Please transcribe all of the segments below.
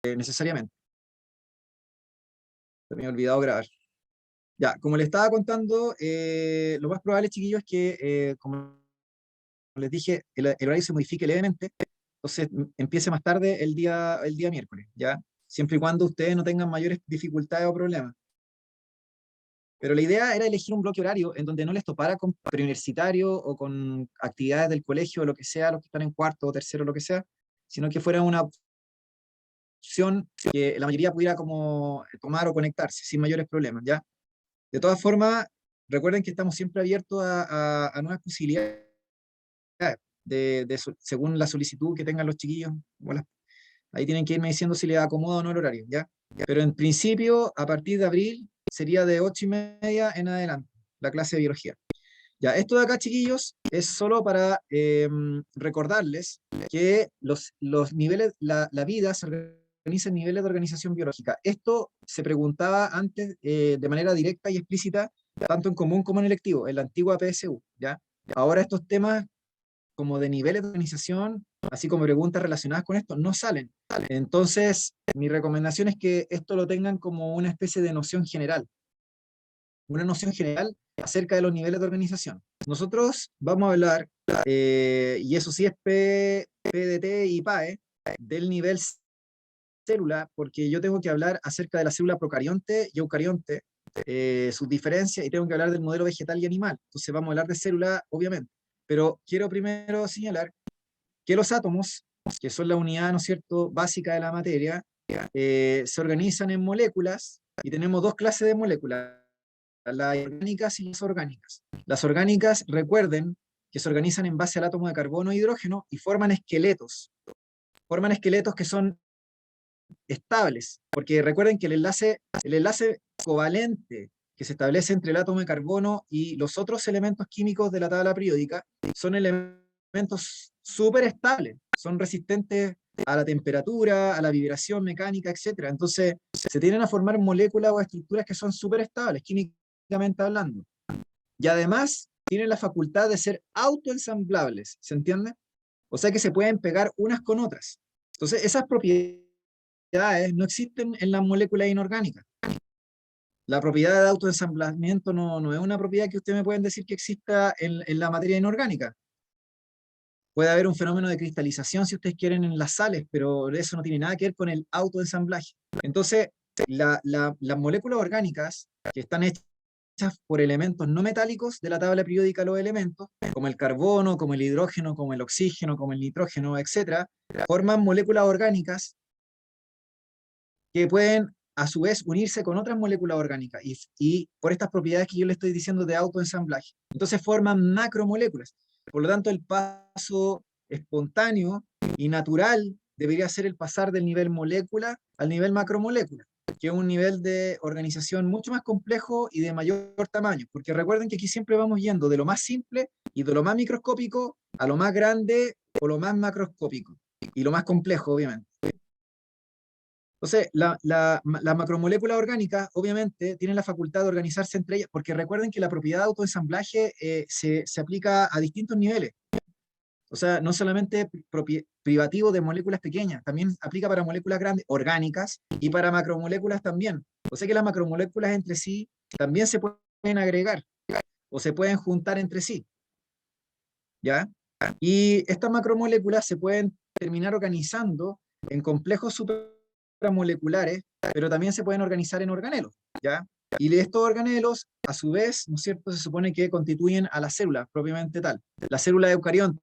necesariamente. Se me había olvidado grabar. Ya, como les estaba contando, lo más probable, chiquillos, es que, como les dije, el horario se modifique levemente, entonces empiece más tarde el día miércoles, ¿ya? Siempre y cuando ustedes no tengan mayores dificultades o problemas. Pero la idea era elegir un bloque horario en donde no les topara con preuniversitario o con actividades del colegio o lo que sea, los que están en cuarto o tercero, lo que sea, sino que fuera una opción que la mayoría pudiera como tomar o conectarse sin mayores problemas, ¿ya? De todas formas, recuerden que estamos siempre abiertos a nuevas posibilidades según la solicitud que tengan los chiquillos. Bueno, ahí tienen que irme diciendo si les acomoda o no el horario, ¿ya? Pero en principio, a partir de abril, sería de 8:30 en adelante, la clase de biología. Ya, esto de acá, chiquillos, es solo para recordarles que los niveles, la vida se organiza en niveles de organización biológica. Esto se preguntaba antes de manera directa y explícita, tanto en común como en electivo, en la antigua PSU, ¿ya? Ahora estos temas como de niveles de organización, así como preguntas relacionadas con esto, no salen. Entonces, mi recomendación es que esto lo tengan como una especie de noción general, una noción general acerca de los niveles de organización. Nosotros vamos a hablar, y eso sí es PDT y PAE, del nivel célula, porque yo tengo que hablar acerca de la célula procarionte y eucarionte, sus diferencias, y tengo que hablar del modelo vegetal y animal. Entonces vamos a hablar de célula, obviamente. Pero quiero primero señalar que los átomos, que son la unidad, ¿no es cierto?, básica de la materia, se organizan en moléculas, y tenemos dos clases de moléculas, las orgánicas y las orgánicas. Las orgánicas, recuerden que se organizan en base al átomo de carbono e hidrógeno y forman esqueletos que son estables, porque recuerden que el enlace covalente que se establece entre el átomo de carbono y los otros elementos químicos de la tabla periódica son elementos súper estables, son resistentes a la temperatura, a la vibración mecánica, etcétera. Entonces, se tienden a formar moléculas o estructuras que son súper estables, químicamente hablando. Y además, tienen la facultad de ser autoensamblables, ¿se entiende? O sea que se pueden pegar unas con otras. Entonces, esas propiedades no existen en las moléculas inorgánicas. La propiedad de autoensamblamiento no es una propiedad que ustedes me pueden decir que exista en la materia inorgánica. Puede haber un fenómeno de cristalización, si ustedes quieren, en las sales, pero eso no tiene nada que ver con el autoensamblaje. Entonces, las moléculas orgánicas que están hechas por elementos no metálicos de la tabla periódica de los elementos, como el carbono, como el hidrógeno, como el oxígeno, como el nitrógeno, etcétera, forman moléculas orgánicas que pueden a su vez unirse con otras moléculas orgánicas y por estas propiedades que yo le estoy diciendo de autoensamblaje. Entonces forman macromoléculas. Por lo tanto, el paso espontáneo y natural debería ser el pasar del nivel molécula al nivel macromolécula, que es un nivel de organización mucho más complejo y de mayor tamaño, porque recuerden que aquí siempre vamos yendo de lo más simple y de lo más microscópico a lo más grande o lo más macroscópico, y lo más complejo, obviamente. Entonces, las macromoléculas orgánicas, obviamente, tienen la facultad de organizarse entre ellas, porque recuerden que la propiedad de autoensamblaje se aplica a distintos niveles. O sea, no solamente privativo de moléculas pequeñas, también aplica para moléculas grandes, orgánicas, y para macromoléculas también. O sea que las macromoléculas entre sí también se pueden agregar o se pueden juntar entre sí, ¿ya? Y estas macromoléculas se pueden terminar organizando en complejos supramoleculares, pero también se pueden organizar en organelos, ¿ya? Y de estos organelos, a su vez, ¿no es cierto?, se supone que constituyen a la célula propiamente tal. La célula eucarionte,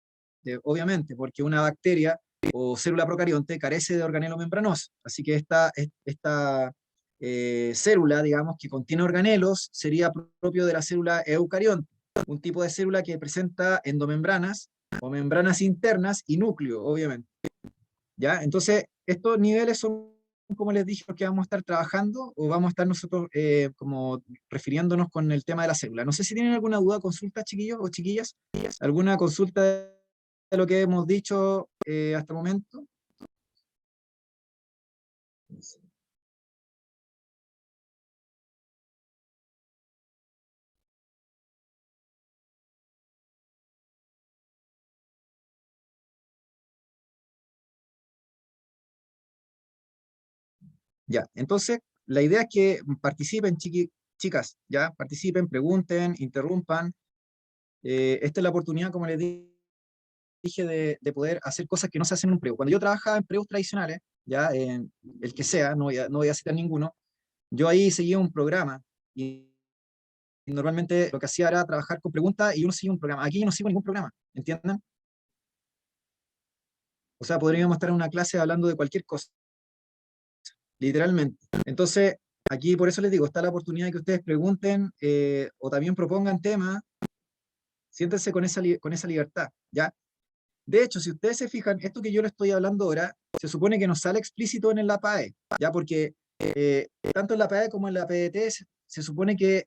obviamente, porque una bacteria o célula procarionte carece de organelo membranoso. Así que esta célula, digamos, que contiene organelos, sería propio de la célula eucarionte, un tipo de célula que presenta endomembranas o membranas internas y núcleo, obviamente. ¿Ya? Entonces, estos niveles son, como les dije, los que vamos a estar trabajando o vamos a estar nosotros como refiriéndonos con el tema de la célula. No sé si tienen alguna duda, consulta, chiquillos o chiquillas, alguna consulta de lo que hemos dicho hasta el momento. Ya, entonces, la idea es que participen, chicas, ya, participen, pregunten, interrumpan. Esta es la oportunidad, como les dije, de poder hacer cosas que no se hacen en un preu. Cuando yo trabajaba en preus tradicionales, ya, el que sea, no voy a citar ninguno, yo ahí seguía un programa y normalmente lo que hacía era trabajar con preguntas y uno sigue un programa. Aquí yo no sigo ningún programa, ¿entienden? O sea, podríamos estar en una clase hablando de cualquier cosa, literalmente. Entonces, aquí por eso les digo, está la oportunidad de que ustedes pregunten o también propongan temas, siéntense con esa libertad, ¿ya? De hecho, si ustedes se fijan, esto que yo le estoy hablando ahora, se supone que no sale explícito en la PAE, ¿ya? Porque tanto en la PAE como en la PDT se supone que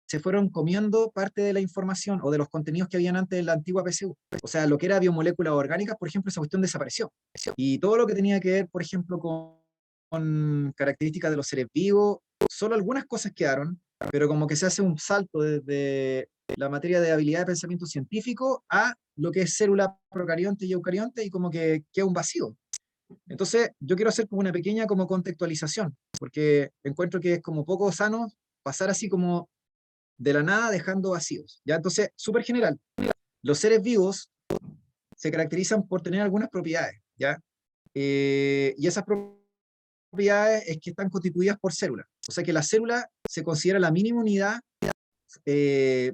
se fueron comiendo parte de la información o de los contenidos que habían antes en la antigua PSU. O sea, lo que era biomoléculas orgánicas, por ejemplo, esa cuestión desapareció. Y todo lo que tenía que ver, por ejemplo, con características de los seres vivos, solo algunas cosas quedaron, pero como que se hace un salto desde la materia de habilidad de pensamiento científico a lo que es célula procarionte y eucarionte y como que queda un vacío. Entonces, yo quiero hacer como una pequeña como contextualización, porque encuentro que es como poco sano pasar así como de la nada dejando vacíos. ¿Ya? Entonces, súper general. Los seres vivos se caracterizan por tener algunas propiedades, ¿ya? Y esas propiedades es que están constituidas por células. O sea que la célula se considera la mínima unidad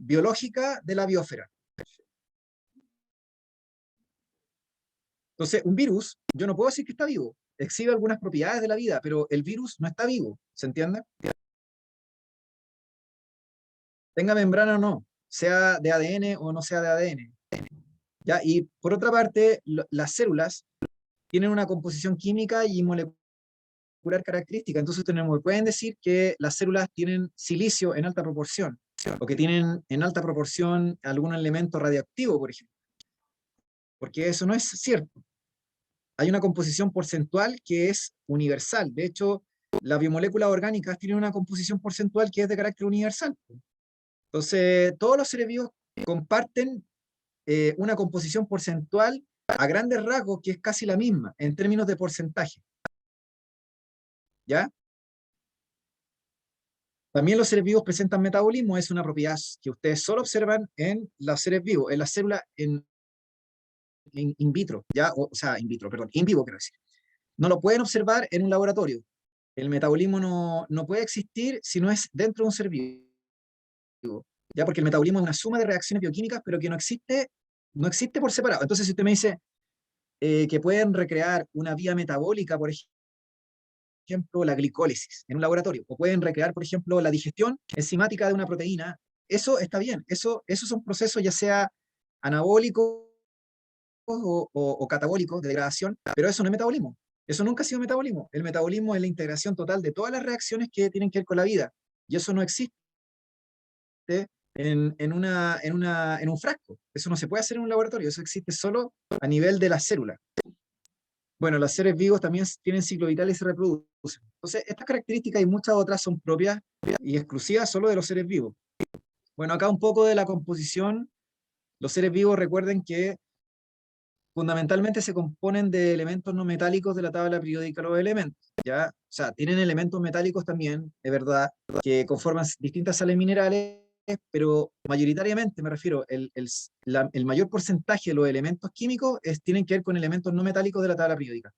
biológica de la biosfera. Entonces, un virus, yo no puedo decir que está vivo. Exhibe algunas propiedades de la vida, pero el virus no está vivo. ¿Se entiende? Tenga membrana o no, sea de ADN o no sea de ADN. ¿Ya? Y por otra parte, las células tienen una composición química y molecular característica. Entonces pueden decir que las células tienen silicio en alta proporción, o que tienen en alta proporción algún elemento radioactivo, por ejemplo, porque eso no es cierto. Hay una composición porcentual que es universal. De hecho, las biomoléculas orgánicas tienen una composición porcentual que es de carácter universal. Entonces, todos los seres vivos comparten una composición porcentual a grandes rasgos que es casi la misma en términos de porcentaje. ¿Ya? También los seres vivos presentan metabolismo, es una propiedad que ustedes solo observan en los seres vivos, en las células en in vitro, ¿ya? O sea, in vitro, perdón, in vivo quiero decir. No lo pueden observar en un laboratorio. El metabolismo no puede existir si no es dentro de un ser vivo, ¿ya? Porque el metabolismo es una suma de reacciones bioquímicas, pero que no existe por separado. Entonces, si usted me dice que pueden recrear una vía metabólica, por ejemplo, la glicólisis en un laboratorio, o pueden recrear, por ejemplo, la digestión enzimática de una proteína, eso está bien, esos son procesos ya sea anabólicos o catabólicos de degradación, pero eso no es metabolismo. Eso nunca ha sido metabolismo. El metabolismo es la integración total de todas las reacciones que tienen que ver con la vida. Y eso no existe en un frasco. Eso no se puede hacer en un laboratorio. Eso existe solo a nivel de las células. Bueno, los seres vivos también tienen ciclo vital y se reproducen. Entonces, estas características y muchas otras son propias y exclusivas solo de los seres vivos. Bueno, acá un poco de la composición. Los seres vivos, recuerden que fundamentalmente se componen de elementos no metálicos de la tabla periódica de los elementos, ¿ya? O sea, tienen elementos metálicos también, es verdad, que conforman distintas sales minerales, pero mayoritariamente, me refiero, el mayor porcentaje de los elementos químicos tienen que ver con elementos no metálicos de la tabla periódica.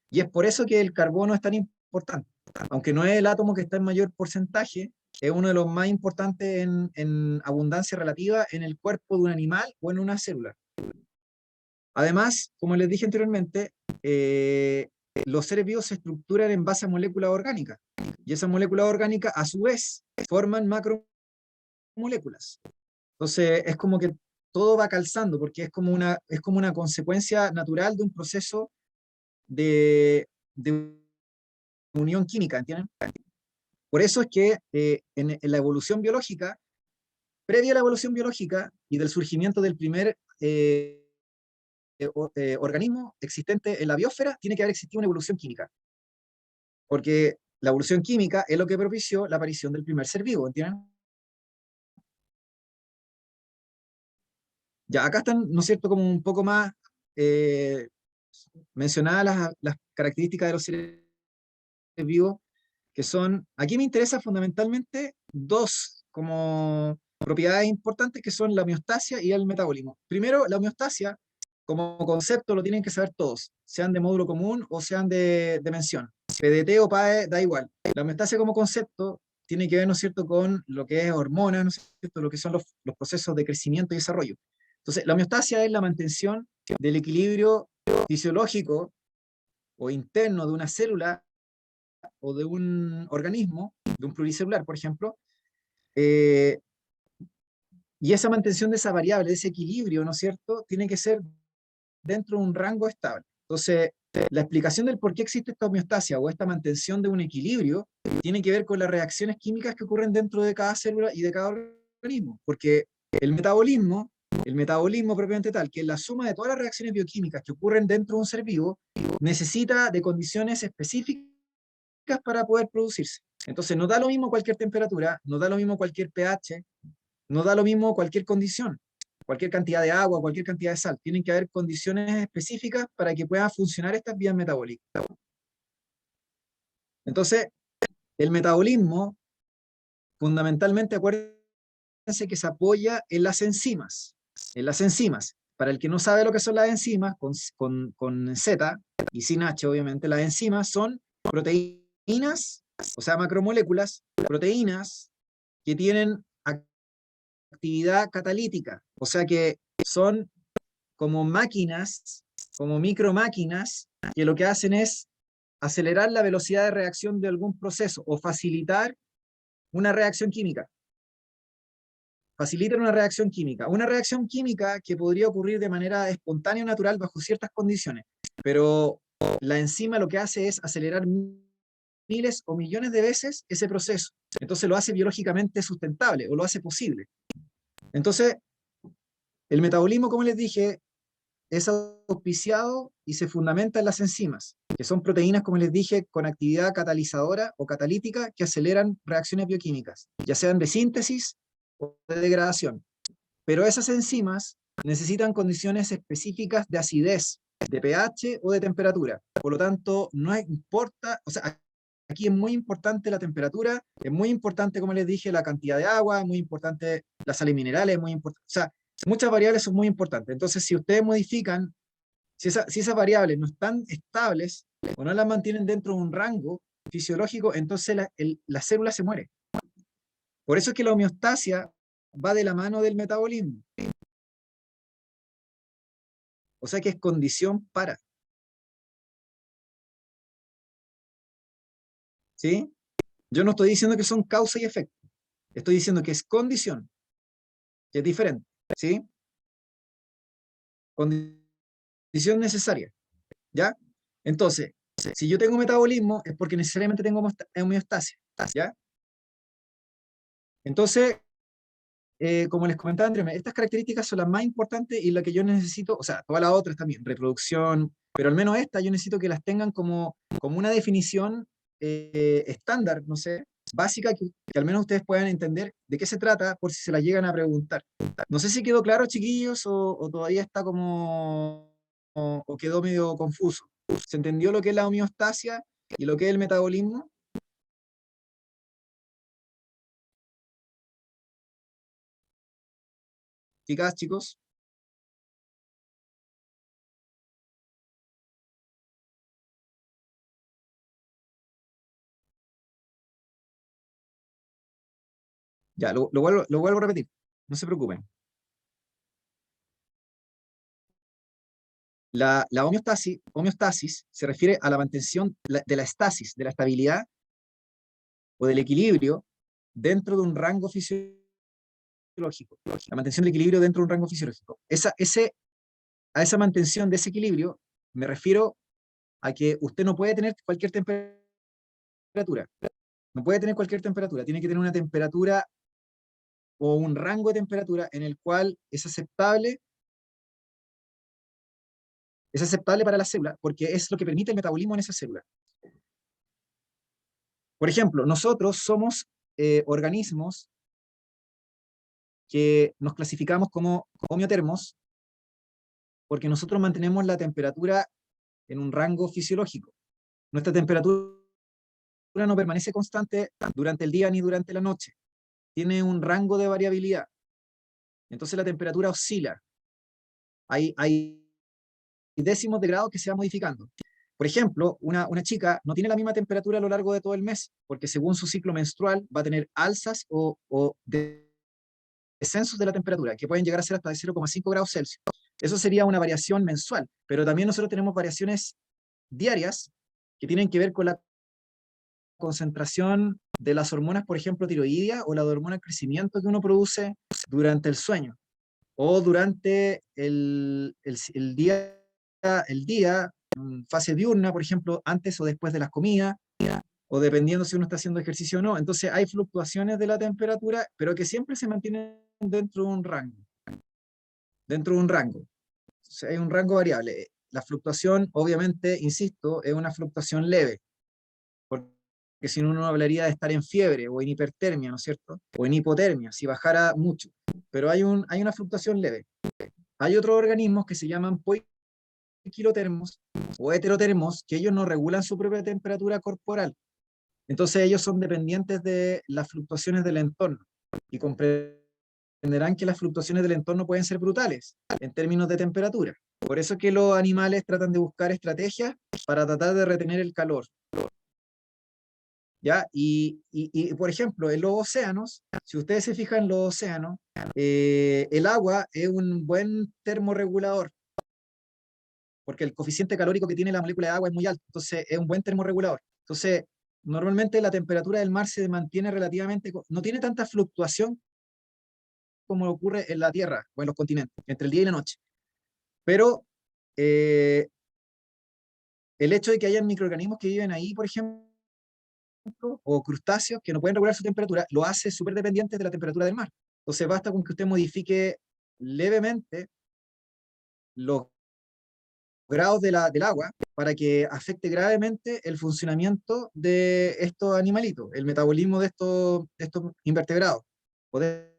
Y es por eso que el carbono es tan importante. Aunque no es el átomo que está en mayor porcentaje, es uno de los más importantes en abundancia relativa en el cuerpo de un animal o en una célula. Además, como les dije anteriormente, los seres vivos se estructuran en base a moléculas orgánicas. Y esas moléculas orgánicas, a su vez, forman macromoléculas. Entonces, es como que todo va calzando, porque es como una consecuencia natural de un proceso de unión química, ¿entienden? Por eso es que en la evolución biológica, previa a la evolución biológica y del surgimiento del primer organismo existente en la biosfera, tiene que haber existido una evolución química. Porque la evolución química es lo que propició la aparición del primer ser vivo, ¿entienden? Ya acá están, ¿no es cierto?, como un poco más eh, mencionadas las características de los seres vivos, que son, aquí me interesa fundamentalmente dos como propiedades importantes que son la homeostasia y el metabolismo. Primero, la homeostasia, como concepto, lo tienen que saber todos, sean de módulo común o sean de mención. PDT o PAE, da igual. La homeostasia como concepto tiene que ver, ¿no es cierto?, con lo que es hormonas, ¿no es cierto?, lo que son los procesos de crecimiento y desarrollo. Entonces, la homeostasia es la mantención del equilibrio fisiológico o interno de una célula o de un organismo, de un pluricelular, por ejemplo, eh, y esa mantención de esa variable, de ese equilibrio, ¿no es cierto?, tiene que ser dentro de un rango estable. Entonces, la explicación del por qué existe esta homeostasia o esta mantención de un equilibrio tiene que ver con las reacciones químicas que ocurren dentro de cada célula y de cada organismo, porque el metabolismo, el metabolismo propiamente tal, que es la suma de todas las reacciones bioquímicas que ocurren dentro de un ser vivo, necesita de condiciones específicas para poder producirse. Entonces, no da lo mismo cualquier temperatura, no da lo mismo cualquier pH, no da lo mismo cualquier condición, cualquier cantidad de agua, cualquier cantidad de sal. Tienen que haber condiciones específicas para que puedan funcionar estas vías metabólicas. Entonces, el metabolismo, fundamentalmente, acuérdense que se apoya en las enzimas. En las enzimas. Para el que no sabe lo que son las enzimas, con Z y sin H, obviamente, las enzimas son proteínas, o sea, macromoléculas, proteínas que tienen actividad catalítica, o sea que son como máquinas, como micromáquinas, que lo que hacen es acelerar la velocidad de reacción de algún proceso o facilitar una reacción química. Facilitan una reacción química que podría ocurrir de manera espontánea o natural bajo ciertas condiciones, pero la enzima lo que hace es acelerar miles o millones de veces ese proceso. Entonces lo hace biológicamente sustentable o lo hace posible. Entonces, el metabolismo, como les dije, es auspiciado y se fundamenta en las enzimas, que son proteínas, como les dije, con actividad catalizadora o catalítica que aceleran reacciones bioquímicas, ya sean de síntesis o de degradación. Pero esas enzimas necesitan condiciones específicas de acidez, de pH o de temperatura. Por lo tanto, no importa, o sea, aquí es muy importante la temperatura, es muy importante, como les dije, la cantidad de agua, es muy importante las sales minerales, es muy importante, o sea, muchas variables son muy importantes. Entonces, si ustedes modifican, si esas variables no están estables o no las mantienen dentro de un rango fisiológico, entonces la célula se muere. Por eso es que la homeostasia va de la mano del metabolismo. O sea que es condición para. ¿Sí? Yo no estoy diciendo que son causa y efecto. Estoy diciendo que es condición, que es diferente. ¿Sí? Condición necesaria. ¿Ya? Entonces, si yo tengo metabolismo es porque necesariamente tengo homeostasia. ¿Ya? Entonces, como les comentaba anteriormente, estas características son las más importantes y las que yo necesito, o sea, todas las otras también, reproducción, pero al menos estas yo necesito que las tengan como una definición estándar, no sé, básica, que al menos ustedes puedan entender de qué se trata por si se las llegan a preguntar. No sé si quedó claro, chiquillos, o todavía está o quedó medio confuso. ¿Se entendió lo que es la homeostasia y lo que es el metabolismo? Chicas, chicos. Ya, lo vuelvo a repetir. No se preocupen. La homeostasis se refiere a la mantención de la estasis, de la estabilidad o del equilibrio dentro de un rango fisiológico. La mantención del equilibrio dentro de un rango fisiológico. A esa mantención de ese equilibrio me refiero a que usted no puede tener cualquier temperatura. No puede tener cualquier temperatura. Tiene que tener una temperatura o un rango de temperatura en el cual es aceptable para la célula, porque es lo que permite el metabolismo en esa célula. Por ejemplo, nosotros somos organismos que nos clasificamos como homeotermos porque nosotros mantenemos la temperatura en un rango fisiológico. Nuestra temperatura no permanece constante durante el día ni durante la noche. Tiene un rango de variabilidad. Entonces la temperatura oscila. Hay décimos de grado que se va modificando. Por ejemplo, una chica no tiene la misma temperatura a lo largo de todo el mes, porque según su ciclo menstrual va a tener alzas o descensos de la temperatura, que pueden llegar a ser hasta de 0,5 grados Celsius. Eso sería una variación mensual, pero también nosotros tenemos variaciones diarias que tienen que ver con la concentración de las hormonas, por ejemplo, tiroides o la hormona de crecimiento que uno produce durante el sueño o durante el día, fase diurna, por ejemplo, antes o después de las comidas, o dependiendo si uno está haciendo ejercicio o no. Entonces hay fluctuaciones de la temperatura, pero que siempre se mantienen dentro de un rango. Dentro de un rango. O sea, hay un rango variable. La fluctuación, obviamente, insisto, es una fluctuación leve, porque si no uno hablaría de estar en fiebre o en hipertermia, ¿no es cierto? O en hipotermia, si bajara mucho. Pero hay una fluctuación leve. Hay otros organismos que se llaman poiquilotermos o heterotermos, que ellos no regulan su propia temperatura corporal. Entonces ellos son dependientes de las fluctuaciones del entorno y comprenderán que las fluctuaciones del entorno pueden ser brutales en términos de temperatura. Por eso es que los animales tratan de buscar estrategias para tratar de retener el calor. ¿Ya? Por ejemplo, en los océanos, si ustedes se fijan en los océanos, el agua es un buen termorregulador, porque el coeficiente calórico que tiene la molécula de agua es muy alto, entonces es un buen termorregulador. Entonces, normalmente la temperatura del mar se mantiene relativamente, no tiene tanta fluctuación como ocurre en la Tierra o en los continentes, entre el día y la noche. Pero eh, el hecho de que haya microorganismos que viven ahí, por ejemplo, o crustáceos que no pueden regular su temperatura, lo hace súper dependientes de la temperatura del mar. Entonces basta con que usted modifique levemente los grados del agua para que afecte gravemente el funcionamiento de estos animalitos, el metabolismo de estos invertebrados, o de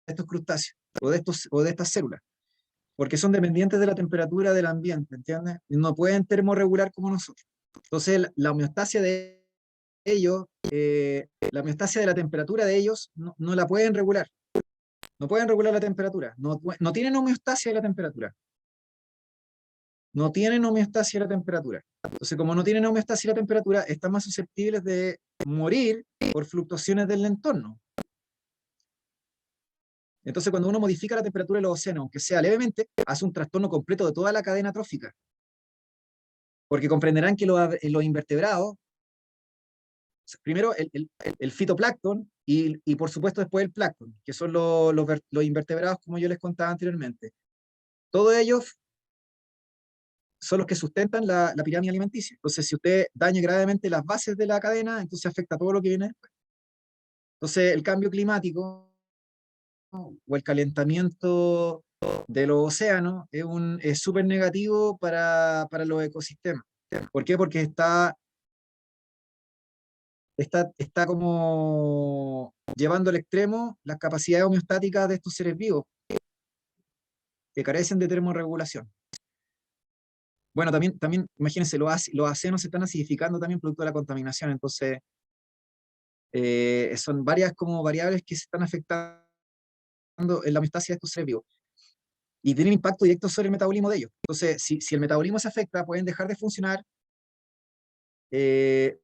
estos crustáceos, o de estas células, porque son dependientes de la temperatura del ambiente, ¿entiendes? Y no pueden termorregular como nosotros. Entonces la homeostasia de ellos, la homeostasia de la temperatura de ellos, no la pueden regular. No pueden regular la temperatura. No tienen homeostasia de la temperatura. No tienen homeostasia de la temperatura. Entonces, como no tienen homeostasia de la temperatura, están más susceptibles de morir por fluctuaciones del entorno. Entonces, cuando uno modifica la temperatura de los océanos, aunque sea levemente, hace un trastorno completo de toda la cadena trófica. Porque comprenderán que los invertebrados, primero el fitoplancton y por supuesto después el plancton, que son los invertebrados como yo les contaba anteriormente. Todos ellos son los que sustentan la pirámide alimenticia. Entonces, si usted daña gravemente las bases de la cadena, entonces afecta todo lo que viene después. Entonces, el cambio climático, ¿no?, o el calentamiento de los océanos es súper negativo para los ecosistemas. ¿Por qué? Porque está como llevando al extremo las capacidades homeostáticas de estos seres vivos que carecen de termorregulación. Bueno, también imagínense, los océanos se están acidificando también producto de la contaminación, entonces son varias como variables que se están afectando en la homeostasia de estos seres vivos y tienen impacto directo sobre el metabolismo de ellos. Entonces, si el metabolismo se afecta, pueden dejar de funcionar. eh,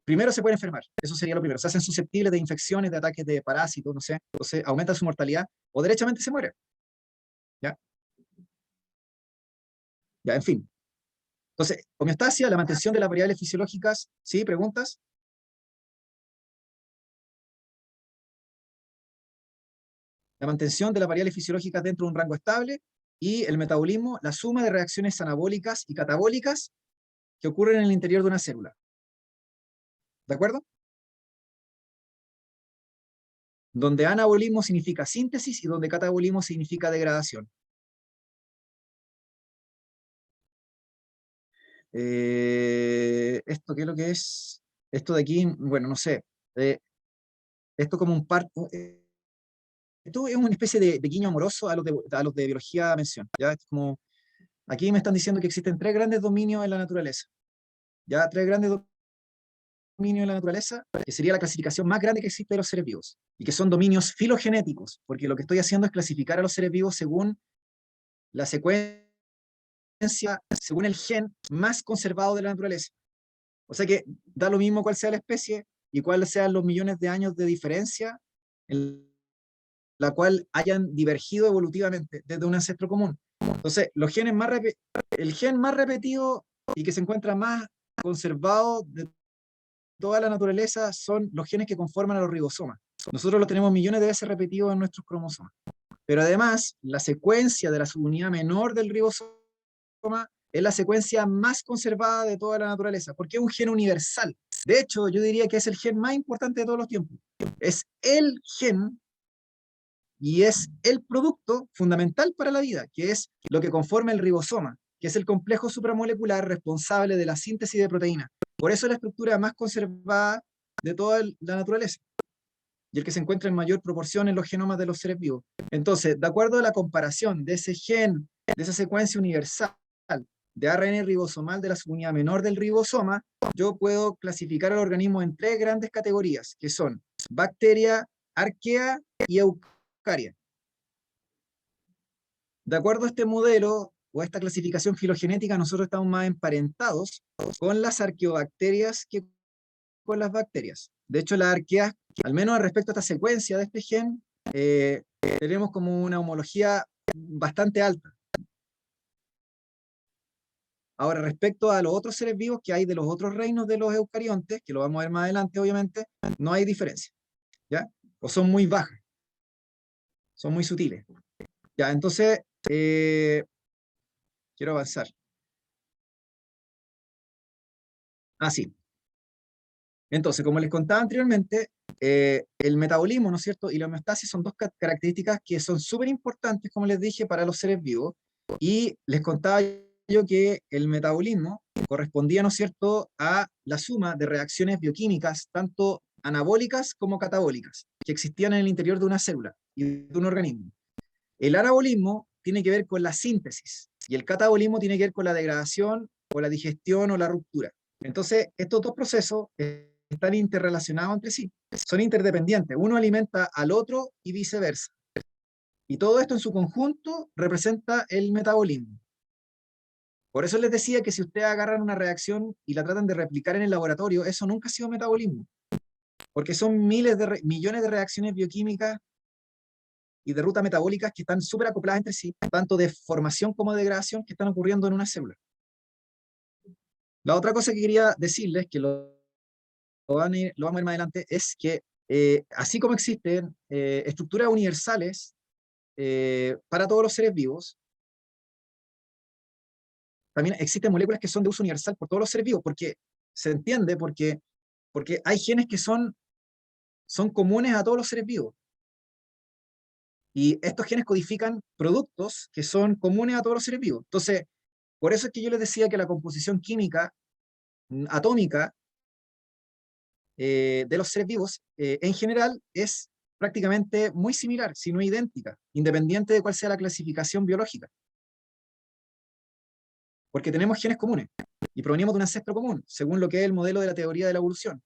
Primero se pueden enfermar, eso sería lo primero. Se hacen susceptibles de infecciones, de ataques de parásitos, no sé, entonces aumenta su mortalidad o derechamente se muere. ¿Ya? Ya, en fin. Entonces, homeostasia, la mantención de las variables fisiológicas. ¿Sí? ¿Preguntas? La mantención de las variables fisiológicas dentro de un rango estable y el metabolismo, la suma de reacciones anabólicas y catabólicas que ocurren en el interior de una célula. ¿De acuerdo? Donde anabolismo significa síntesis y donde catabolismo significa degradación. ¿Esto qué es lo que es? Esto de aquí, bueno, no sé. Esto como un par... esto es una especie de guiño amoroso a los de biología mención. ¿Ya? Es como, aquí me están diciendo que existen tres grandes dominios en la naturaleza. ¿Ya? Tres grandes dominios dominio de la naturaleza, que sería la clasificación más grande que existe de los seres vivos, y que son dominios filogenéticos, porque lo que estoy haciendo es clasificar a los seres vivos según la secuencia, según el gen más conservado de la naturaleza. O sea que da lo mismo cuál sea la especie y cuáles sean los millones de años de diferencia en la cual hayan divergido evolutivamente desde un ancestro común. Entonces, el gen más repetido y que se encuentra más conservado de toda la naturaleza son los genes que conforman a los ribosomas. Nosotros los tenemos millones de veces repetidos en nuestros cromosomas. Pero además, la secuencia de la subunidad menor del ribosoma es la secuencia más conservada de toda la naturaleza, porque es un gen universal. De hecho, yo diría que es el gen más importante de todos los tiempos. Es el gen y es el producto fundamental para la vida, que es lo que conforma el ribosoma, que es el complejo supramolecular responsable de la síntesis de proteínas. Por eso es la estructura más conservada de toda la naturaleza y el que se encuentra en mayor proporción en los genomas de los seres vivos. Entonces, de acuerdo a la comparación de ese gen, de esa secuencia universal de ARN ribosomal de la subunidad menor del ribosoma, yo puedo clasificar al organismo en tres grandes categorías, que son bacteria, arquea y eucaria. De acuerdo a este modelo o a esta clasificación filogenética, nosotros estamos más emparentados con las arqueobacterias que con las bacterias. De hecho, las arqueas, al menos respecto a esta secuencia de este gen, tenemos como una homología bastante alta. Ahora, respecto a los otros seres vivos que hay de los otros reinos de los eucariontes, que lo vamos a ver más adelante, obviamente, no hay diferencia, ¿ya? O son muy bajas, son muy sutiles. Ya, entonces, quiero avanzar. Ah, sí. Entonces, como les contaba anteriormente, el metabolismo, ¿no es cierto? Y la homeostasis son dos características que son súper importantes, como les dije, para los seres vivos. Y les contaba yo que el metabolismo correspondía, ¿no es cierto?, a la suma de reacciones bioquímicas, tanto anabólicas como catabólicas, que existían en el interior de una célula y de un organismo. El anabolismo tiene que ver con la síntesis y el catabolismo tiene que ver con la degradación o la digestión o la ruptura. Entonces, estos dos procesos están interrelacionados entre sí, son interdependientes, uno alimenta al otro y viceversa. Y todo esto en su conjunto representa el metabolismo. Por eso les decía que si ustedes agarran una reacción y la tratan de replicar en el laboratorio, eso nunca ha sido metabolismo, porque son millones de reacciones bioquímicas y de rutas metabólicas que están súper acopladas entre sí, tanto de formación como de degradación, que están ocurriendo en una célula. La otra cosa que quería decirles, que lo vamos a ver más adelante, es que así como existen estructuras universales para todos los seres vivos, también existen moléculas que son de uso universal por todos los seres vivos, porque se entiende, porque hay genes que son comunes a todos los seres vivos. Y estos genes codifican productos que son comunes a todos los seres vivos. Entonces, por eso es que yo les decía que la composición química atómica de los seres vivos, en general, es prácticamente muy similar, si no idéntica, independiente de cuál sea la clasificación biológica. Porque tenemos genes comunes y provenimos de un ancestro común, según lo que es el modelo de la teoría de la evolución.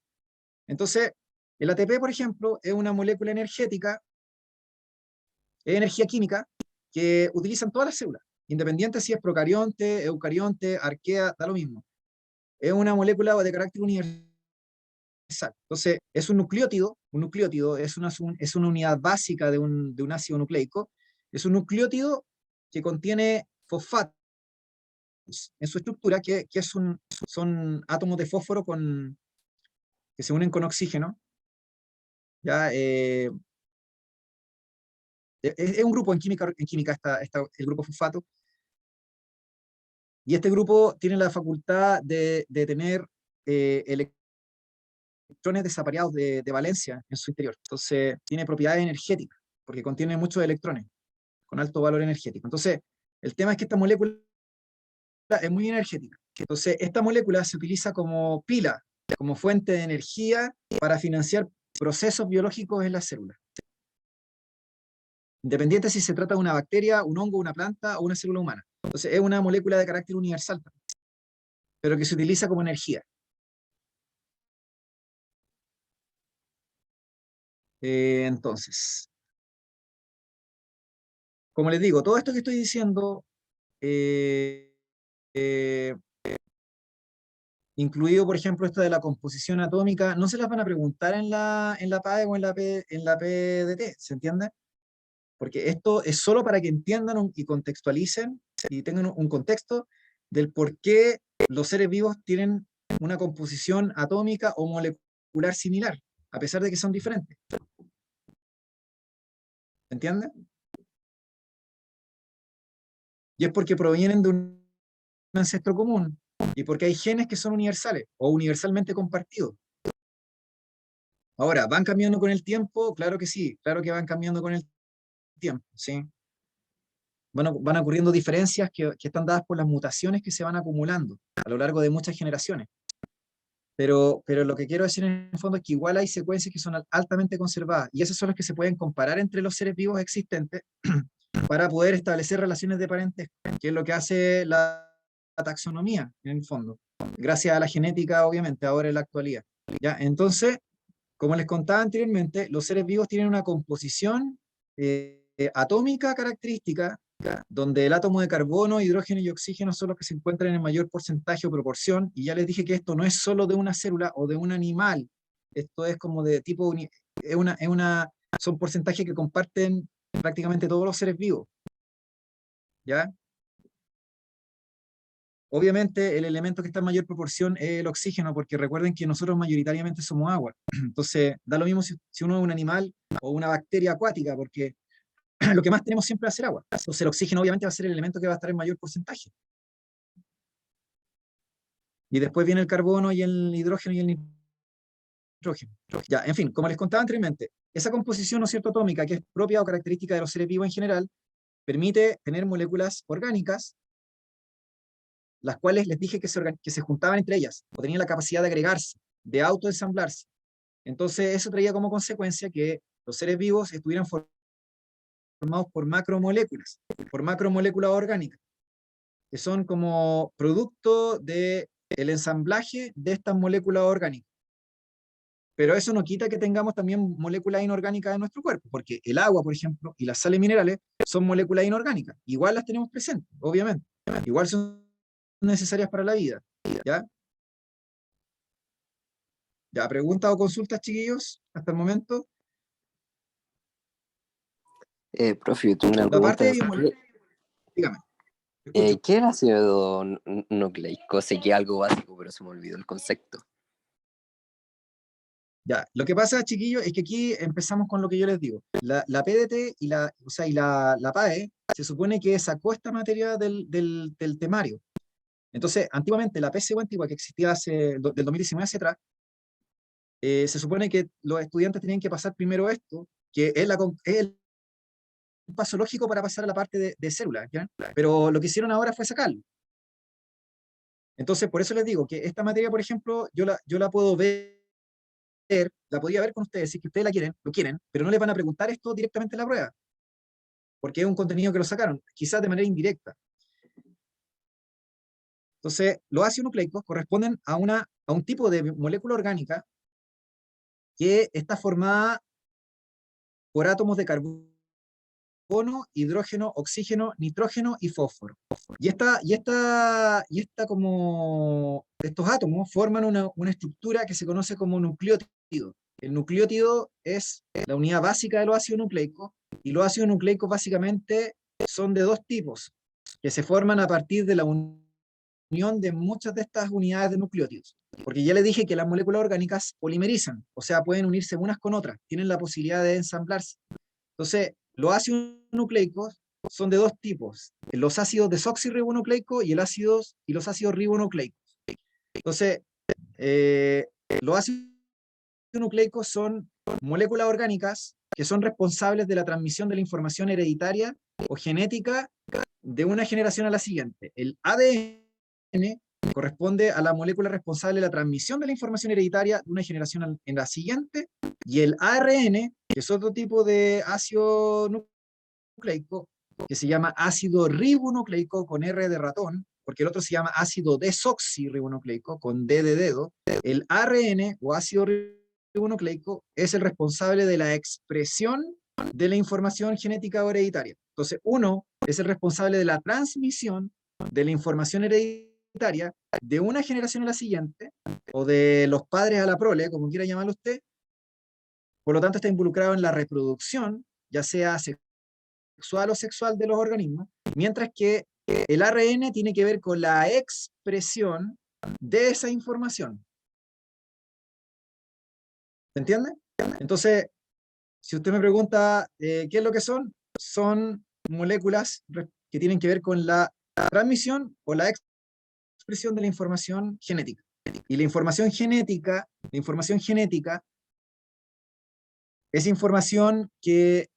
Entonces, el ATP, por ejemplo, es una molécula energética, es energía química, que utilizan todas las células, independiente si es procarionte, eucarionte, arquea, da lo mismo. Es una molécula de carácter universal. Entonces, es un nucleótido es una unidad básica de un ácido nucleico, es un nucleótido que contiene fosfatos en su estructura, son átomos de fósforo que se unen con oxígeno. ¿Ya? Es un grupo en química el grupo fosfato, y este grupo tiene la facultad de tener electrones desapareados de valencia en su interior. Entonces, tiene propiedades energéticas, porque contiene muchos electrones con alto valor energético. Entonces, el tema es que esta molécula es muy energética. Entonces, esta molécula se utiliza como pila, como fuente de energía para financiar procesos biológicos en las células. Independiente si se trata de una bacteria, un hongo, una planta o una célula humana. Entonces, es una molécula de carácter universal, pero que se utiliza como energía. Entonces, como les digo, todo esto que estoy diciendo, eh, eh, incluido, por ejemplo, esto de la composición atómica, no se las van a preguntar en la PAE o en la PDT, ¿se entiende? Porque esto es solo para que entiendan y contextualicen y tengan un contexto del por qué los seres vivos tienen una composición atómica o molecular similar, a pesar de que son diferentes. ¿Entienden? Y es porque provienen de un ancestro común y porque hay genes que son universales o universalmente compartidos. Ahora, ¿van cambiando con el tiempo? Claro que sí, claro que van cambiando con el tiempo, ¿sí? Van ocurriendo diferencias que están dadas por las mutaciones que se van acumulando a lo largo de muchas generaciones. Pero lo que quiero decir en el fondo es que igual hay secuencias que son altamente conservadas y esas son las que se pueden comparar entre los seres vivos existentes para poder establecer relaciones de parentesco, que es lo que hace la taxonomía en el fondo, gracias a la genética obviamente ahora en la actualidad. ¿Ya? Entonces, como les contaba anteriormente, los seres vivos tienen una composición atómica característica, donde el átomo de carbono, hidrógeno y oxígeno son los que se encuentran en el mayor porcentaje o proporción, y ya les dije que esto no es solo de una célula o de un animal, esto es como de tipo, son porcentajes que comparten prácticamente todos los seres vivos, ¿ya? Obviamente el elemento que está en mayor proporción es el oxígeno, porque recuerden que nosotros mayoritariamente somos agua. Entonces, da lo mismo si uno es un animal o una bacteria acuática, porque lo que más tenemos siempre va a ser agua. Entonces el oxígeno obviamente va a ser el elemento que va a estar en mayor porcentaje. Y después viene el carbono y el hidrógeno y el nitrógeno. Ya, en fin, como les contaba anteriormente, esa composición, ¿no es cierto?, atómica, que es propia o característica de los seres vivos en general, permite tener moléculas orgánicas, las cuales les dije que se juntaban entre ellas, o tenían la capacidad de agregarse, de autoensamblarse. Entonces eso traía como consecuencia que los seres vivos estuvieran formados por macromoléculas orgánicas, que son como producto del ensamblaje de estas moléculas orgánicas. Pero eso no quita que tengamos también moléculas inorgánicas en nuestro cuerpo, porque el agua, por ejemplo, y las sales minerales son moléculas inorgánicas. Igual las tenemos presentes, obviamente. Igual son necesarias para la vida. ¿Ya? ¿Ya? ¿Preguntas o consultas, chiquillos, hasta el momento? Profe, yo tengo una La parte pregunta. de biomoléculas, dígame, escucho. ¿Qué es el ácido nucleico? Sé que es algo básico, pero se me olvidó el concepto. Ya, lo que pasa, chiquillos, es que aquí empezamos con lo que yo les digo. La PDT y la PAE se supone que sacó esta materia del temario. Entonces, antiguamente, la PSU antigua que existía del 2019 hacia atrás, se supone que los estudiantes tenían que pasar primero esto, que es el paso lógico para pasar a la parte de células, ¿ya? Pero lo que hicieron ahora fue sacarlo. Entonces, por eso les digo que esta materia, por ejemplo, yo la puedo ver, la podría ver con ustedes, si es que ustedes lo quieren, pero no les van a preguntar esto directamente en la prueba, porque es un contenido que lo sacaron, quizás de manera indirecta. Entonces, los ácidos nucleicos corresponden a un tipo de molécula orgánica que está formada por átomos de carbono, hidrógeno, oxígeno, nitrógeno y fósforo. Estos átomos forman una estructura que se conoce como nucleótido. El nucleótido es la unidad básica de los ácidos nucleicos, y los ácidos nucleicos básicamente son de dos tipos, que se forman a partir de la unión de muchas de estas unidades de nucleótidos. Porque ya les dije que las moléculas orgánicas polimerizan, o sea, pueden unirse unas con otras, tienen la posibilidad de ensamblarse. Entonces, los ácidos nucleicos son de dos tipos, los ácidos desoxirribonucleicos y los ácidos ribonucleicos. Entonces, eh, los ácidos nucleicos son moléculas orgánicas que son responsables de la transmisión de la información hereditaria o genética de una generación a la siguiente. El ADN corresponde a la molécula responsable de la transmisión de la información hereditaria de una generación en la siguiente, y el ARN, que es otro tipo de ácido nucleico, que se llama ácido ribonucleico con R de ratón, porque el otro se llama ácido desoxirribonucleico con D de dedo. El ARN o ácido nucleico es el responsable de la expresión de la información genética o hereditaria. Entonces, uno es el responsable de la transmisión de la información hereditaria de una generación a la siguiente, o de los padres a la prole, como quiera llamarlo usted. Por lo tanto, está involucrado en la reproducción, ya sea sexual o sexual de los organismos, mientras que el ARN tiene que ver con la expresión de esa información. ¿Se entiende? Entonces, si usted me pregunta qué es lo que son moléculas que tienen que ver con la transmisión o la expresión de la información genética. Y la información genética es información que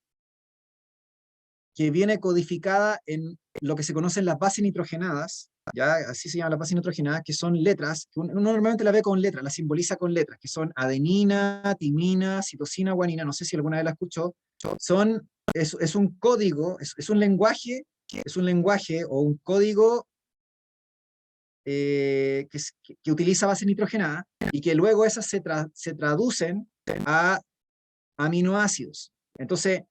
viene codificada en lo que se conocen las bases nitrogenadas, ya así se llaman las bases nitrogenadas, que son letras, que uno normalmente la ve con letras, la simboliza con letras, que son adenina, timina, citosina, guanina, no sé si alguna vez la escuchó. Es un código, es un lenguaje o un código que utiliza bases nitrogenadas y que luego esas se traducen a aminoácidos. Entonces,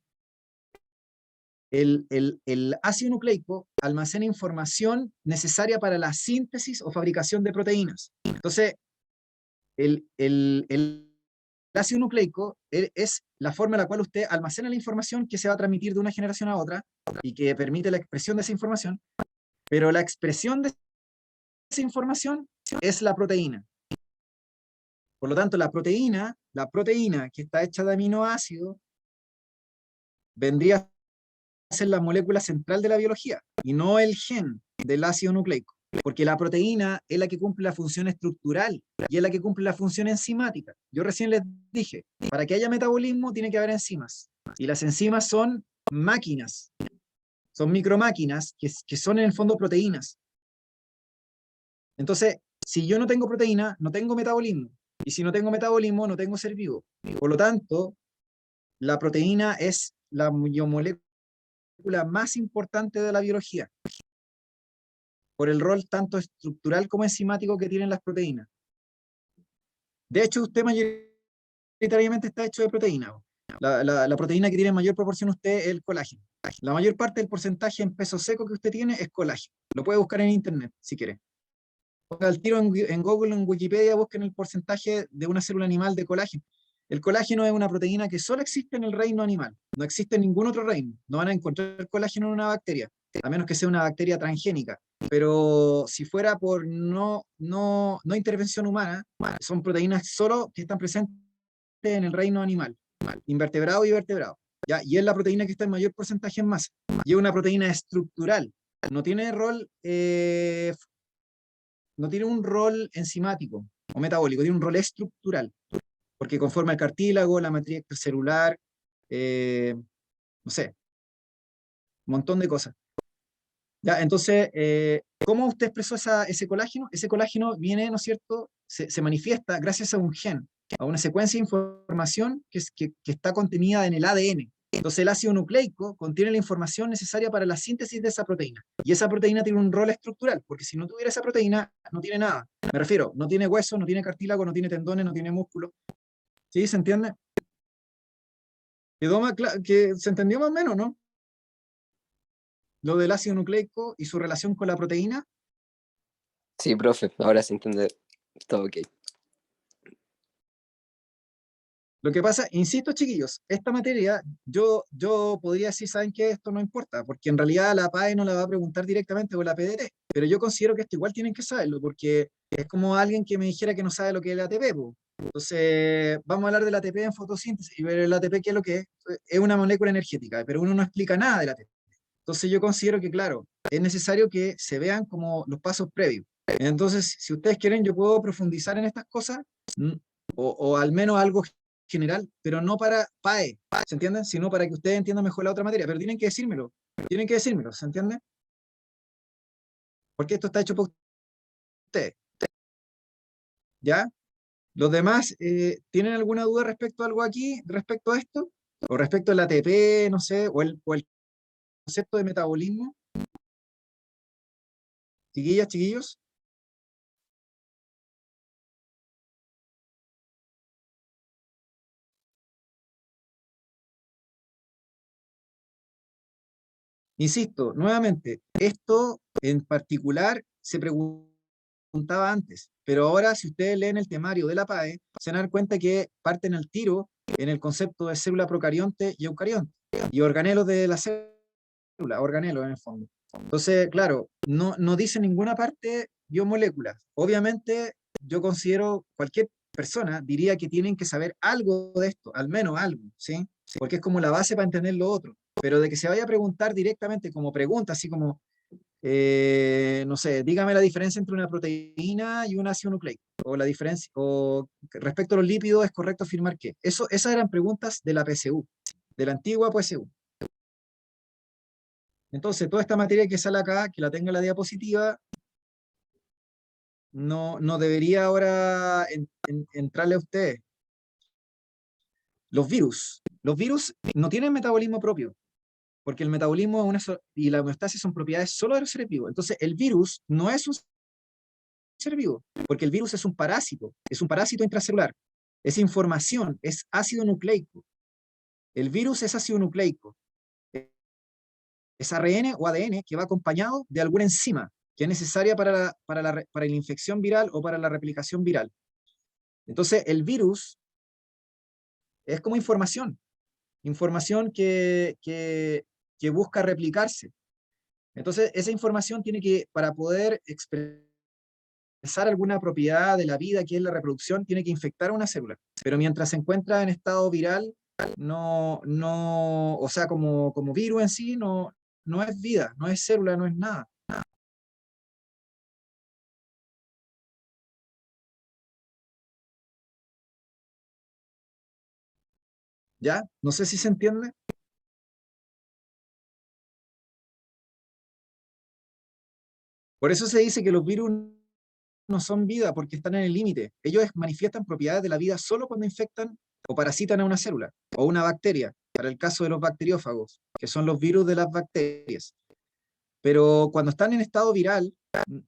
el ácido nucleico almacena información necesaria para la síntesis o fabricación de proteínas. Entonces, el ácido nucleico es la forma en la cual usted almacena la información que se va a transmitir de una generación a otra y que permite la expresión de esa información, pero la expresión de esa información es la proteína. Por lo tanto, la proteína que está hecha de aminoácidos vendría a ser la molécula central de la biología y no el gen del ácido nucleico, porque la proteína es la que cumple la función estructural y es la que cumple la función enzimática. Yo recién les dije, para que haya metabolismo tiene que haber enzimas, y las enzimas son máquinas, son micromáquinas que son en el fondo proteínas. Entonces, si yo no tengo proteína, no tengo metabolismo, y si no tengo metabolismo, no tengo ser vivo. Por lo tanto, la proteína es la molécula más importante de la biología, por el rol tanto estructural como enzimático que tienen las proteínas. De hecho, usted mayoritariamente está hecho de proteína. La proteína que tiene en mayor proporción usted es el colágeno. La mayor parte del porcentaje en peso seco que usted tiene es colágeno. Lo puede buscar en internet, si quiere. Ponga el tiro en Google, en Wikipedia, busquen el porcentaje de una célula animal de colágeno. El colágeno es una proteína que solo existe en el reino animal. No existe en ningún otro reino. No van a encontrar colágeno en una bacteria, a menos que sea una bacteria transgénica. Pero si fuera por no intervención humana, son proteínas solo que están presentes en el reino animal, invertebrado y vertebrado. ¿Ya? Y es la proteína que está en mayor porcentaje en masa. Y es una proteína estructural. No tiene rol no tiene un rol enzimático o metabólico, tiene un rol estructural, porque conforma el cartílago, la matriz extracelular, no sé, un montón de cosas. ¿Ya? Entonces, ¿cómo usted expresó ese colágeno? Ese colágeno viene, ¿no es cierto?, se manifiesta gracias a un gen, a una secuencia de información que está contenida en el ADN. Entonces el ácido nucleico contiene la información necesaria para la síntesis de esa proteína. Y esa proteína tiene un rol estructural, porque si no tuviera esa proteína, no tiene nada. Me refiero, no tiene hueso, no tiene cartílago, no tiene tendones, no tiene músculo. ¿Sí? ¿Se entiende? Que se entendió más o menos, ¿no? Lo del ácido nucleico y su relación con la proteína. Sí, profe, ahora se entiende todo ok. Lo que pasa, insisto, chiquillos, esta materia, yo podría decir, ¿saben qué? Esto no importa, porque en realidad la PAE no la va a preguntar directamente o la PDT, pero yo considero que esto igual tienen que saberlo, porque es como alguien que me dijera que no sabe lo que es el ATP, po. Entonces, vamos a hablar del ATP en fotosíntesis, y ver el ATP, ¿qué es lo que es? Es una molécula energética, pero uno no explica nada del ATP. Entonces, yo considero que, claro, es necesario que se vean como los pasos previos. Entonces, si ustedes quieren, yo puedo profundizar en estas cosas, mm, o al menos algo general, pero no para PAE, ¿se entienden? Sino para que ustedes entiendan mejor la otra materia, pero tienen que decírmelo, ¿se entiende? Porque esto está hecho por ustedes, ¿ya? Los demás, ¿tienen alguna duda respecto a algo aquí, respecto a esto? O respecto al ATP, no sé, o el concepto de metabolismo. Chiquillas, chiquillos. Insisto, nuevamente, esto en particular se preguntaba antes, pero ahora si ustedes leen el temario de la PAE, se van a dar cuenta que parten al tiro en el concepto de célula procarionte y eucarionte, y organelos de la célula, organelos en el fondo. Entonces, claro, no dice en ninguna parte biomoléculas. Obviamente, yo considero cualquier persona diría que tienen que saber algo de esto, al menos algo, ¿sí? Porque es como la base para entender lo otro. Pero de que se vaya a preguntar directamente como pregunta, así como, no sé, dígame la diferencia entre una proteína y un ácido nucleico, o la diferencia, o respecto a los lípidos, ¿es correcto afirmar que? Esas eran preguntas de la PSU, de la antigua PSU. Entonces, toda esta materia que sale acá, que la tenga en la diapositiva, no debería ahora entrarle a ustedes. Los virus no tienen metabolismo propio, porque el metabolismo y la homeostasis son propiedades solo de los seres vivos. Entonces, el virus no es un ser vivo, porque el virus es un parásito intracelular, es información, es ácido nucleico. El virus es ácido nucleico, es ARN o ADN que va acompañado de alguna enzima que es necesaria para la infección viral o para la replicación viral. Entonces, el virus es como información que busca replicarse. Entonces, esa información tiene que, para poder expresar alguna propiedad de la vida, que es la reproducción, tiene que infectar a una célula. Pero mientras se encuentra en estado viral, o sea, como virus en sí, no es vida, no es célula, no es nada. ¿Ya? No sé si se entiende. Por eso se dice que los virus no son vida, porque están en el límite. Ellos manifiestan propiedades de la vida solo cuando infectan o parasitan a una célula o una bacteria, para el caso de los bacteriófagos, que son los virus de las bacterias. Pero cuando están en estado viral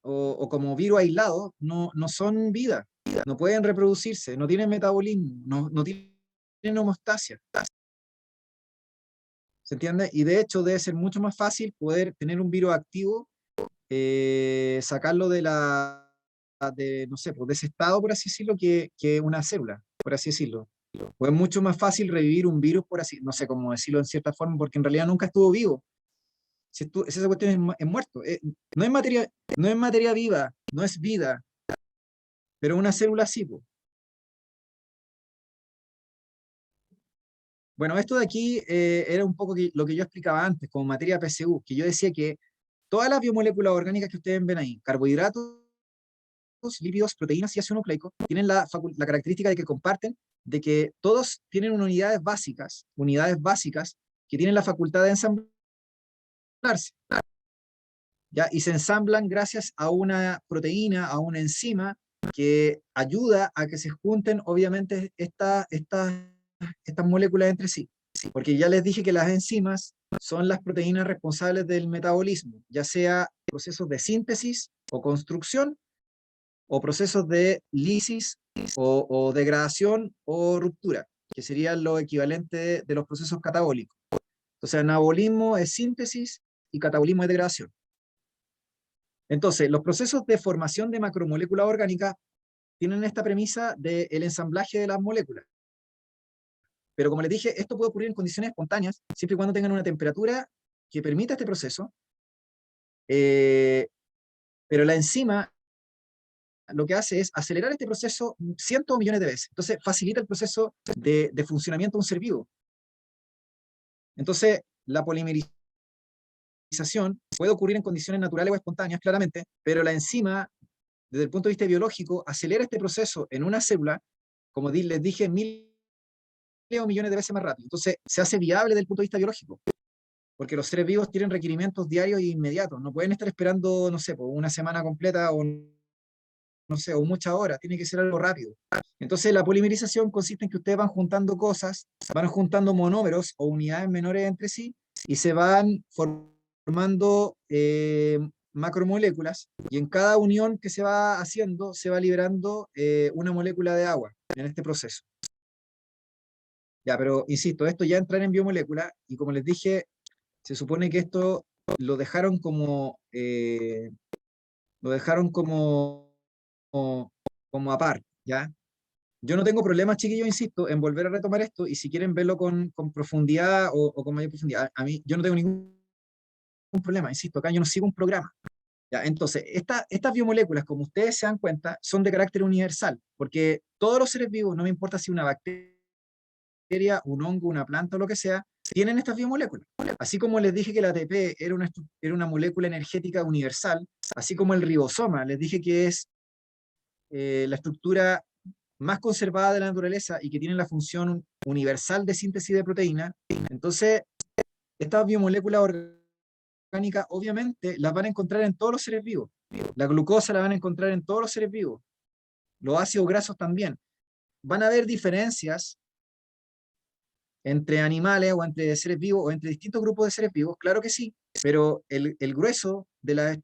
o como virus aislado, no son vida, no pueden reproducirse, no tienen metabolismo, no tienen homeostasia. ¿Se entiende? Y de hecho debe ser mucho más fácil poder tener un virus activo, sacarlo no sé, pues, de ese estado, por así decirlo, que una célula, por así decirlo. O es mucho más fácil revivir un virus, por así, no sé cómo decirlo en cierta forma, porque en realidad nunca estuvo vivo. Si esa cuestión es muerto. No es materia viva, no es vida, pero una célula sí, po. Bueno, esto de aquí era un poco lo que yo explicaba antes, como materia PSU, que yo decía que todas las biomoléculas orgánicas que ustedes ven ahí, carbohidratos, lípidos, proteínas y ácido nucleico, tienen la característica de que comparten, de que todos tienen unidades básicas que tienen la facultad de ensamblarse, ¿ya? Y se ensamblan gracias a una proteína, a una enzima que ayuda a que se junten, obviamente, estas moléculas entre sí. Porque ya les dije que las enzimas son las proteínas responsables del metabolismo, ya sea procesos de síntesis o construcción, o procesos de lisis o degradación o ruptura, que serían lo equivalente de los procesos catabólicos. Entonces, anabolismo es síntesis y catabolismo es degradación. Entonces, los procesos de formación de macromoléculas orgánicas tienen esta premisa del ensamblaje de las moléculas. Pero como les dije, esto puede ocurrir en condiciones espontáneas, siempre y cuando tengan una temperatura que permita este proceso, eh, pero la enzima lo que hace es acelerar este proceso cientos o millones de veces. Entonces, facilita el proceso de funcionamiento de un ser vivo. Entonces, la polimerización puede ocurrir en condiciones naturales o espontáneas, claramente, pero la enzima, desde el punto de vista biológico, acelera este proceso en una célula, como les dije, miles o millones de veces más rápido. Entonces, se hace viable desde el punto de vista biológico, porque los seres vivos tienen requerimientos diarios e inmediatos. No pueden estar esperando, no sé, por una semana completa o no sé, o muchas horas, tiene que ser algo rápido. Entonces la polimerización consiste en que ustedes van juntando cosas, van juntando monómeros o unidades menores entre sí, y se van formando macromoléculas, y en cada unión que se va haciendo, se va liberando una molécula de agua en este proceso. Ya, pero insisto, esto ya entra en biomolécula, y como les dije, se supone que esto lo dejaron lo dejaron como aparte, ¿ya? Yo no tengo problemas, chiquillos, insisto, en volver a retomar esto, y si quieren verlo con profundidad o con mayor profundidad, a mí yo no tengo ningún problema, insisto, acá yo no sigo un programa. ¿Ya? Entonces, estas biomoléculas, como ustedes se dan cuenta, son de carácter universal, porque todos los seres vivos, no me importa si una bacteria, un hongo, una planta o lo que sea, tienen estas biomoléculas. Así como les dije que la ATP era una molécula energética universal, así como el ribosoma, les dije que es la estructura más conservada de la naturaleza y que tiene la función universal de síntesis de proteína. Entonces, estas biomoléculas orgánicas obviamente las van a encontrar en todos los seres vivos. La glucosa la van a encontrar en todos los seres vivos. Los ácidos grasos también. Van a haber diferencias entre animales o entre seres vivos o entre distintos grupos de seres vivos, claro que sí, pero el grueso de la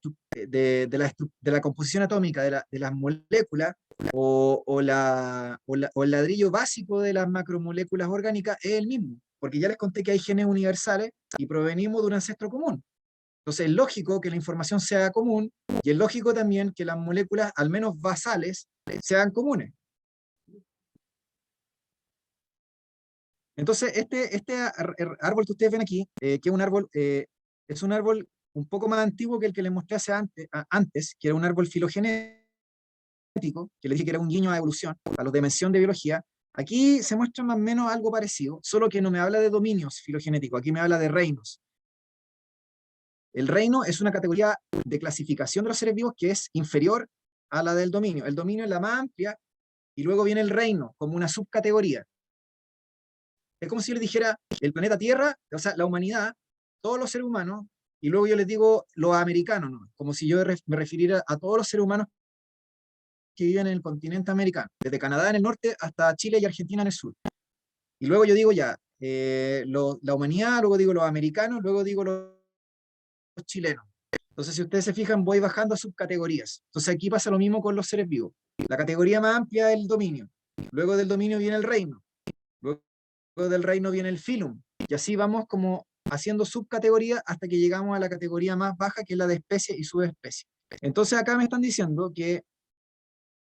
composición atómica de las moléculas o el ladrillo básico de las macromoléculas orgánicas es el mismo, porque ya les conté que hay genes universales y provenimos de un ancestro común. Entonces es lógico que la información sea común y es lógico también que las moléculas, al menos basales, sean comunes. Entonces, árbol que ustedes ven aquí, que es un árbol un poco más antiguo que el que les mostré antes, que era un árbol filogenético, que les dije que era un guiño a evolución, a los de mención de biología. Aquí se muestra más o menos algo parecido, solo que no me habla de dominios filogenéticos, aquí me habla de reinos. El reino es una categoría de clasificación de los seres vivos que es inferior a la del dominio. El dominio es la más amplia y luego viene el reino como una subcategoría. Es como si yo les dijera el planeta Tierra, o sea, la humanidad, todos los seres humanos, y luego yo les digo los americanos, ¿no? Como si yo me refiriera a todos los seres humanos que viven en el continente americano, desde Canadá en el norte hasta Chile y Argentina en el sur. Y luego yo digo ya, la humanidad, luego digo los americanos, luego digo los chilenos. Entonces, si ustedes se fijan, voy bajando a subcategorías. Entonces, aquí pasa lo mismo con los seres vivos. La categoría más amplia es el dominio. Luego del dominio viene el reino. Luego del reino viene el filum. Y así vamos como haciendo subcategorías hasta que llegamos a la categoría más baja, que es la de especie y subespecie. Entonces, acá me están diciendo que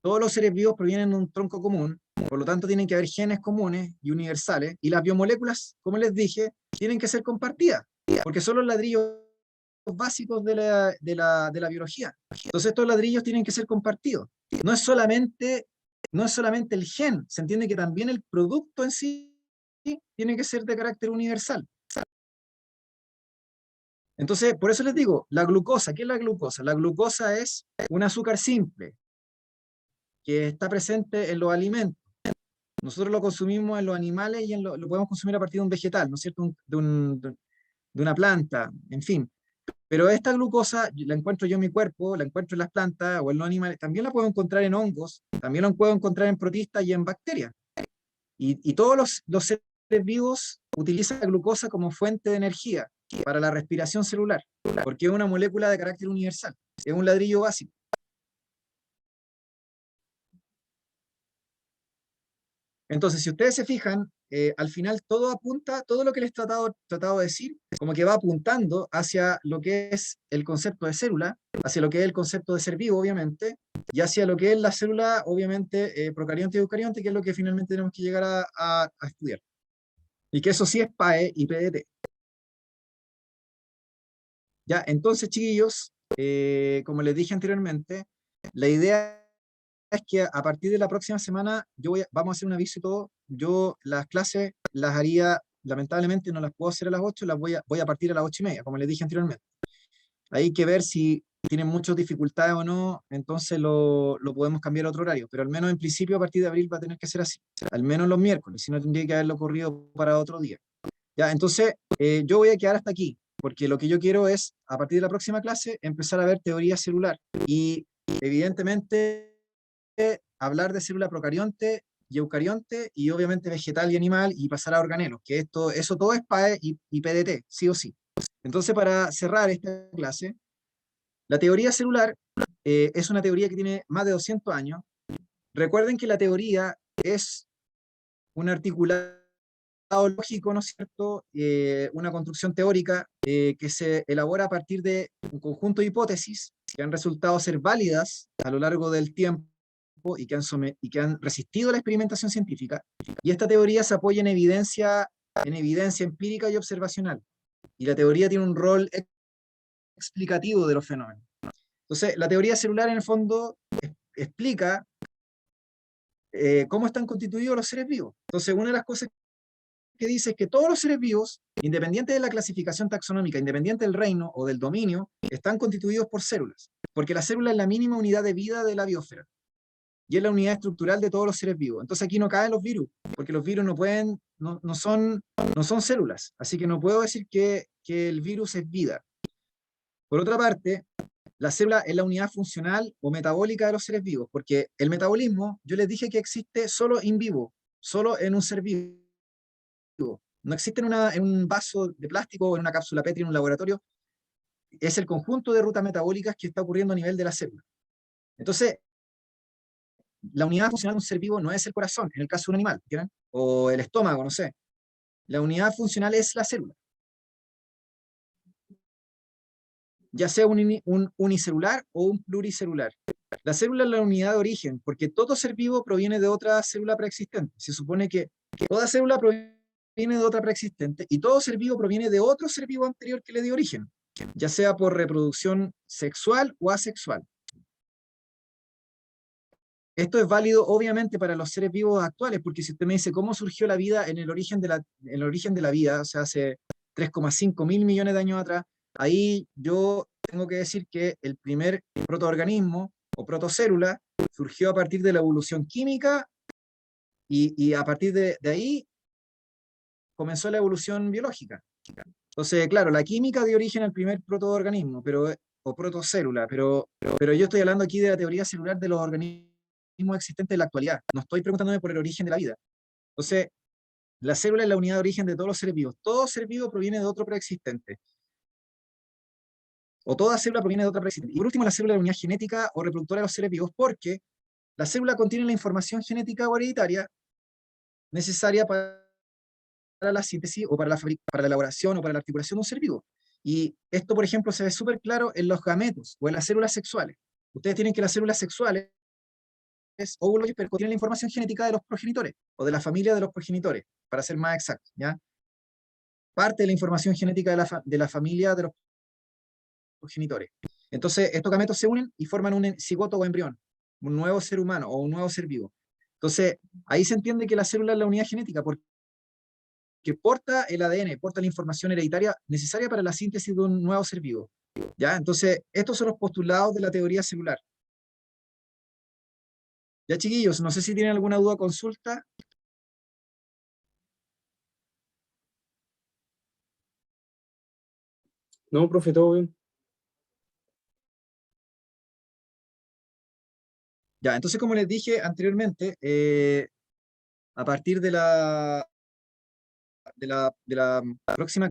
todos los seres vivos provienen de un tronco común, por lo tanto tienen que haber genes comunes y universales, y las biomoléculas, como les dije, tienen que ser compartidas, porque son los ladrillos básicos de la biología. Entonces estos ladrillos tienen que ser compartidos. No es solamente, no es solamente el gen, se entiende que también el producto en sí tiene que ser de carácter universal. Entonces, por eso les digo, la glucosa, ¿qué es la glucosa? La glucosa es un azúcar simple que está presente en los alimentos. Nosotros lo consumimos en los animales y lo podemos consumir a partir de un vegetal, ¿no es cierto? De una planta, en fin. Pero esta glucosa la encuentro yo en mi cuerpo, la encuentro en las plantas o en los animales, también la puedo encontrar en hongos, también la puedo encontrar en protistas y en bacterias. Y todos los seres vivos utilizan la glucosa como fuente de energía para la respiración celular, porque es una molécula de carácter universal, es un ladrillo básico. Entonces, si ustedes se fijan, al final todo apunta, todo lo que les he tratado de decir, como que va apuntando hacia lo que es el concepto de célula, hacia lo que es el concepto de ser vivo, obviamente, y hacia lo que es la célula, obviamente, procarionte y eucarionte, que es lo que finalmente tenemos que llegar a estudiar. Y que eso sí es PAE y PDT. Ya, entonces, chiquillos, como les dije anteriormente, la idea es que a partir de la próxima semana vamos a hacer un aviso y todo. Yo las clases las haría, lamentablemente no las puedo hacer a las 8, voy a partir a las 8:30, como les dije anteriormente. Hay que ver si tienen muchas dificultades o no, entonces lo podemos cambiar a otro horario, pero al menos en principio a partir de abril va a tener que ser así, al menos los miércoles, si no tendría que haberlo corrido para otro día. Ya, entonces yo voy a quedar hasta aquí, porque lo que yo quiero es, a partir de la próxima clase, empezar a ver teoría celular y evidentemente hablar de célula procarionte y eucarionte y obviamente vegetal y animal y pasar a organelos, que eso todo es PAE y PDT, sí o sí. Entonces, para cerrar esta clase, la teoría celular es una teoría que tiene más de 200 años. Recuerden que la teoría es un articulado lógico, ¿no es cierto? Una construcción teórica que se elabora a partir de un conjunto de hipótesis que han resultado ser válidas a lo largo del tiempo y que han resistido la experimentación científica. Y esta teoría se apoya en evidencia empírica y observacional. Y la teoría tiene un rol explicativo de los fenómenos. Entonces, la teoría celular en el fondo explica cómo están constituidos los seres vivos. Entonces, una de las cosas que dice es que todos los seres vivos, independiente de la clasificación taxonómica, independiente del reino o del dominio, están constituidos por células, porque la célula es la mínima unidad de vida de la biosfera y es la unidad estructural de todos los seres vivos. Entonces aquí no caen los virus, porque los virus no son células, así que no puedo decir que el virus es vida. Por otra parte, la célula es la unidad funcional o metabólica de los seres vivos, porque el metabolismo, yo les dije que existe solo in vivo, solo en un ser vivo. No existe en un vaso de plástico o en una cápsula Petri en un laboratorio. Es el conjunto de rutas metabólicas que está ocurriendo a nivel de la célula. Entonces, la unidad funcional de un ser vivo no es el corazón, en el caso de un animal, ¿entienden? O el estómago, no sé. La unidad funcional es la célula. Ya sea un unicelular o un pluricelular. La célula es la unidad de origen, porque todo ser vivo proviene de otra célula preexistente. Se supone que toda célula proviene de otra preexistente y todo ser vivo proviene de otro ser vivo anterior que le dio origen, ya sea por reproducción sexual o asexual. Esto es válido obviamente para los seres vivos actuales, porque si usted me dice cómo surgió la vida en el origen de la vida, o sea, hace 3,5 mil millones de años atrás, ahí yo tengo que decir que el primer protoorganismo o protocélula surgió a partir de la evolución química y a partir de ahí comenzó la evolución biológica. Entonces, claro, la química dio origen al primer protoorganismo, o protocélula, pero yo estoy hablando aquí de la teoría celular de los organismos existentes en la actualidad. No estoy preguntándome por el origen de la vida. Entonces, la célula es la unidad de origen de todos los seres vivos. Todo ser vivo proviene de otro preexistente. O toda célula proviene de otra preexistente. Y por último, la célula es la unidad genética o reproductora de los seres vivos, porque la célula contiene la información genética o hereditaria necesaria para la síntesis o para la elaboración o para la articulación de un ser vivo. Y esto, por ejemplo, se ve súper claro en los gametos o en las células sexuales. Ustedes tienen que las células sexuales, óvulos y esperma, tienen la información genética de los progenitores o de la familia de los progenitores, para ser más exacto, ¿ya? Parte de la información genética de la familia de los progenitores. Entonces, estos gametos se unen y forman un cigoto o embrión, un nuevo ser humano o un nuevo ser vivo. Entonces, ahí se entiende que la célula es la unidad genética, porque porta el ADN, porta la información hereditaria necesaria para la síntesis de un nuevo ser vivo. ¿Ya? Entonces, estos son los postulados de la teoría celular. Ya, chiquillos, no sé si tienen alguna duda o consulta. No, profe, todo bien. Ya, entonces, como les dije anteriormente, a partir de la próxima